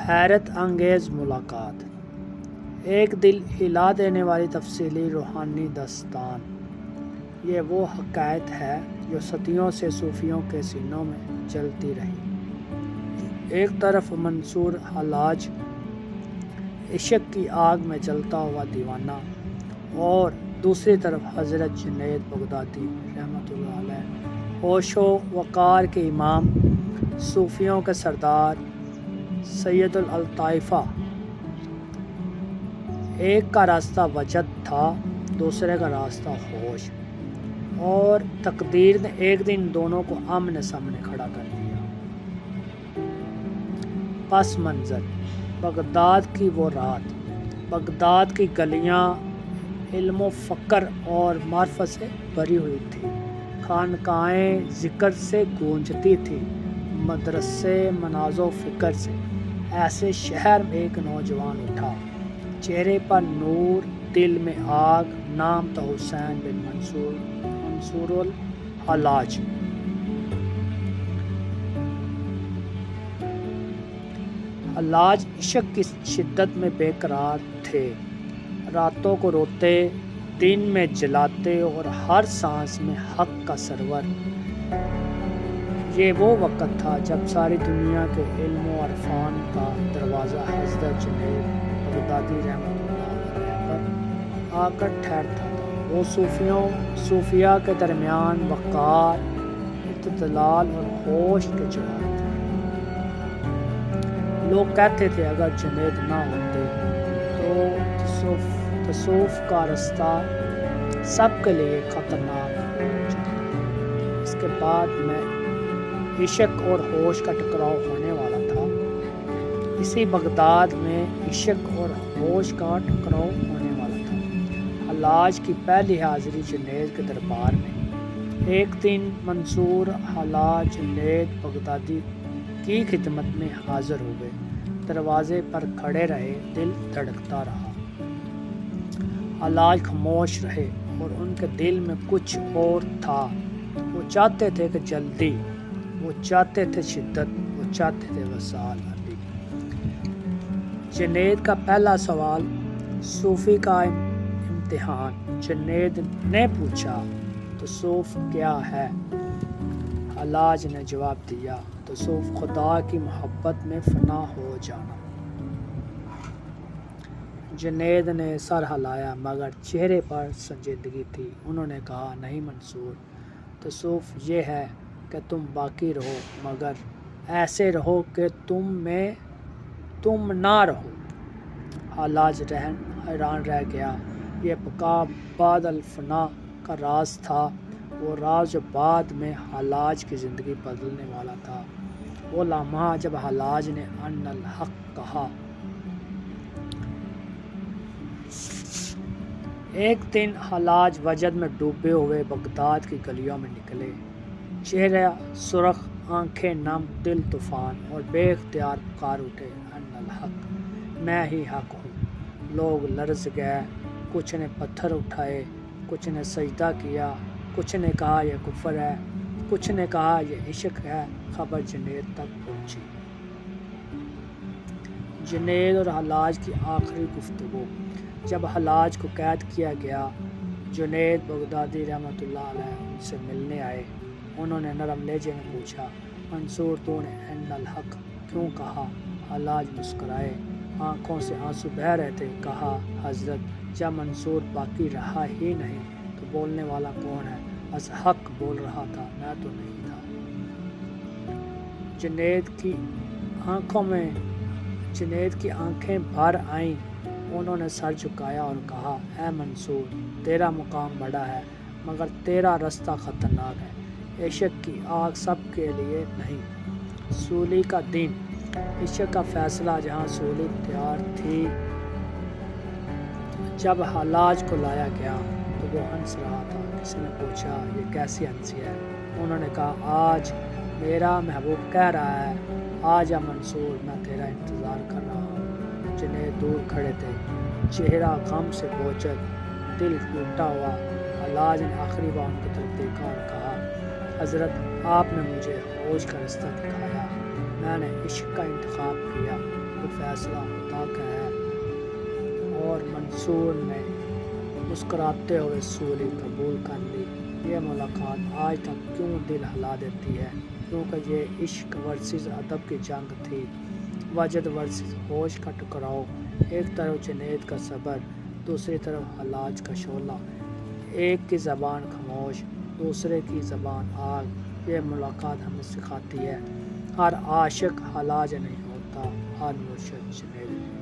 حیرت انگیز ملاقات، ایک دل ہلا دینے والی تفصیلی روحانی داستان۔ یہ وہ حقیقت ہے جو صدیوں سے صوفیوں کے سینوں میں جلتی رہی۔ ایک طرف منصور حلاج عشق کی آگ میں جلتا ہوا دیوانہ، اور دوسری طرف حضرت جنید بغدادی رحمۃ اللہ علیہ، ہوش و وقار کے امام، صوفیوں کے سردار، سید الطائفہ۔ ایک کا راستہ وجد تھا، دوسرے کا راستہ ہوش، اور تقدیر نے ایک دن دونوں کو آمنے سامنے کھڑا کر دیا۔ پس منظر: بغداد کی وہ رات۔ بغداد کی گلیاں علم و فکر اور معرفت سے بھری ہوئی تھی، خانقاہیں ذکر سے گونجتی تھی، مدرسے مناظ و فکر سے۔ ایسے شہر میں ایک نوجوان اٹھا، چہرے پر نور، دل میں آگ۔ نام تھا حسین بن منصور الحلاج۔ حلاج عشق کی شدت میں بے قرار تھے، راتوں کو روتے، دن میں جلاتے، اور ہر سانس میں حق کا سرور۔ یہ وہ وقت تھا جب ساری دنیا کے علم و عرفان کا دروازہ حضرت جنید بغدادی رحمۃ اللہ علیہ پر آ کر ٹھہرتا تھا۔ وہ صوفیاء کے درمیان وقار، اعتدال اور ہوش کے جواب تھے۔ لوگ کہتے تھے اگر جنید نہ ہوتے تو تصوف کا رستہ سب کے لیے خطرناک ہو جاتا۔ اس کے بعد میں عشق اور ہوش کا ٹکراؤ ہونے والا تھا۔ اسی بغداد میں عشق اور ہوش کا ٹکراؤ ہونے والا تھا۔ حلاج کی پہلی حاضری جنید کے دربار میں۔ ایک دن منصور حلاج جنید بغدادی کی خدمت میں حاضر ہوئے، دروازے پر کھڑے رہے، دل دھڑکتا رہا۔ حلاج خاموش رہے، اور ان کے دل میں کچھ اور تھا۔ وہ چاہتے تھے کہ جلدی، وہ چاہتے تھے شدت، وہ چاہتے تھے وصال علی۔ جنید کا پہلا سوال صوفی کا امتحان۔ جنید نے پوچھا، تصوف کیا ہے؟ حلاج نے جواب دیا، تصوف خدا کی محبت میں فنا ہو جانا۔ جنید نے سر ہلایا، مگر چہرے پر سنجیدگی تھی۔ انہوں نے کہا، نہیں منصور، تصوف یہ ہے کہ تم باقی رہو، مگر ایسے رہو کہ تم نہ رہو۔ حلاج حیران رہ گیا۔ یہ بقا بعد الفنا کا راز تھا، وہ راز جو بعد میں حلاج کی زندگی بدلنے والا تھا۔ وہ لمحہ جب حلاج نے ان الحق کہا۔ ایک دن حلاج وجد میں ڈوبے ہوئے بغداد کی گلیوں میں نکلے، چہرہ سرخ، آنکھیں نم، دل طوفان، اور بے اختیار پکار اٹھے، ان الحق، میں ہی حق ہوں۔ لوگ لرز گئے، کچھ نے پتھر اٹھائے، کچھ نے سجدہ کیا، کچھ نے کہا یہ کفر ہے، کچھ نے کہا یہ عشق ہے۔ خبر جنید تک پہنچی۔ جنید اور حلاج کی آخری گفتگو۔ جب حلاج کو قید کیا گیا، جنید بغدادی رحمۃ اللہ علیہ ان سے ملنے آئے۔ انہوں نے نرم لہجے میں پوچھا، منصور تو نے ان الحق کیوں کہا؟ حلاج مسکرائے، آنکھوں سے آنسو بہہ رہے تھے۔ کہا، حضرت، جب منصور باقی رہا ہی نہیں تو بولنے والا کون ہے؟ بس حق بول رہا تھا، میں تو نہیں تھا۔ جنید کی آنکھیں بھر آئیں۔ انہوں نے سر جھکایا اور کہا، اے منصور، تیرا مقام بڑا ہے، مگر تیرا رستہ خطرناک ہے۔ عشق کی آگ سب کے لیے نہیں۔ سولی کا دن، عشق کا فیصلہ، جہاں سولی تیار تھی۔ جب حلاج کو لایا گیا تو وہ ہنس رہا تھا۔ کسی نے پوچھا، یہ کیسی ہنسی ہے؟ انہوں نے کہا، آج میرا محبوب کہہ رہا ہے، آجا منصور، میں تیرا انتظار کر رہا ہوں۔ جنید دور کھڑے تھے، چہرہ غم سے بوجھل، دل ٹوٹا ہوا۔ حلاج نے آخری بار ان کی طرف دیکھا اور کہا، حضرت، آپ نے مجھے ہوش کا رستہ دکھایا، میں نے عشق کا انتخاب کیا، فیصلہ خدا کا ہے۔ اور منصور نے مسکراتے ہوئے سولی قبول کر لی۔ یہ ملاقات آج تک کیوں دل ہلا دیتی ہے، کیونکہ یہ عشق ورسز ادب کی جنگ تھی، وجد ورسز ہوش کا ٹکراؤ۔ ایک طرف جنید کا صبر، دوسری طرف حلاج کا شعلہ، ایک کی زبان خاموش، دوسرے کی زبان آگ۔ یہ ملاقات ہمیں سکھاتی ہے، ہر عاشق حلاج نہیں ہوتا، ہر مرشد جنید نہیں۔